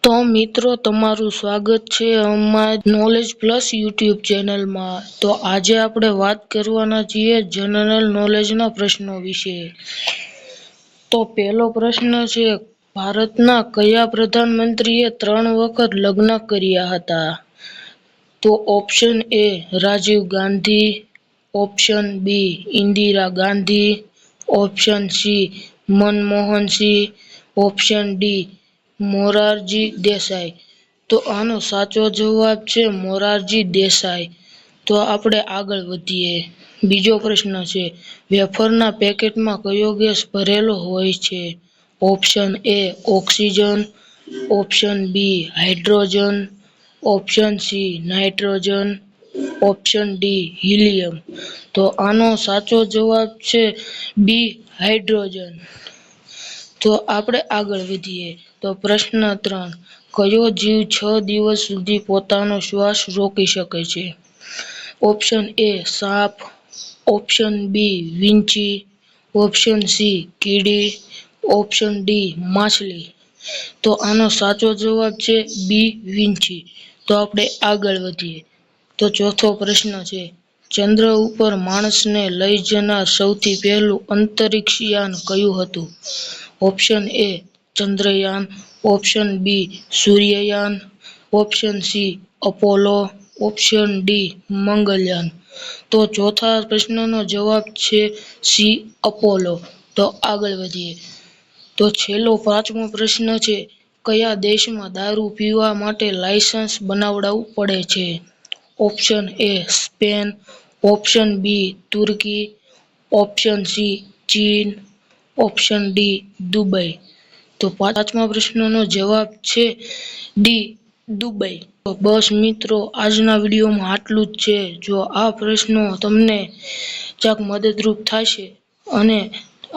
તો મિત્રો તમારું સ્વાગત છે અમારા નોલેજ પ્લસ યુટ્યુબ ચેનલમાં। તો આજે આપણે વાત કરવાના છીએ જનરલ નોલેજના પ્રશ્નો વિશે। તો પહેલો પ્રશ્ન છે, ભારતના કયા પ્રધાનમંત્રીએ 3 વખત લગ્ન કર્યા હતા? તો option A Rajiv Gandhi, option B Indira Gandhi, option C Manmohan Singh, option D Morarji Desai. તો આનો સાચો જવાબ છે મોરારજી દેસાઈ। તો આપણે આગળ વધીએ। બીજો પ્રશ્ન છે, વેફરના પેકેટમાં કયો ગેસ ભરેલો હોય છે? Option A oxygen, option B hydrogen, option C nitrogen, option D helium. તો આનો સાચો જવાબ છે બી હાઇડ્રોજન। તો આપણે આગળ વધીએ। તો પ્રશ્ન 3, કયો જીવ 6 દિવસ સુધી પોતાનો શ્વાસ રોકી શકે છે? ઓપ્શન એ સાપ, ઓપ્શન બી વીંછી, ઓપ્શન સી કીડી, ઓપ્શન ડી માછલી। તો આનો સાચો જવાબ છે બી વીંછી। તો આપણે આગળ વધીએ। તો ચોથો પ્રશ્ન છે, ચંદ્ર ઉપર માણસને લઈ જનાર સૌથી પહેલું અંતરિક્ષ યાન કયું હતું? Option A Chandrayaan, option B Suryayaan, option C Apollo, option D Mangalyaan. તો ચોથા પ્રશ્નનો જવાબ છે સી અપોલો। તો આગળ વધીએ। તો છેલ્લો 5મો પ્રશ્ન છે, કયા દેશમાં દારૂ પીવા માટે લાયસન્સ બનાવડાવવું પડે છે? Option A Spain, option B Turkey, option C ચીન, ઓપ્શન ડી દુબઈ। તો 5મા પ્રશ્નનો જવાબ છે ડી દુબઈ। તો બસ મિત્રો, આજના વિડીયોમાં આટલું જ છે। જો આ પ્રશ્નો તમને ક્યાંક મદદરૂપ થશે અને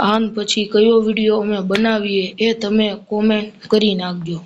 આન પછી કયો વિડીયો અમે બનાવીએ એ તમે કોમેન્ટ કરી નાખજો।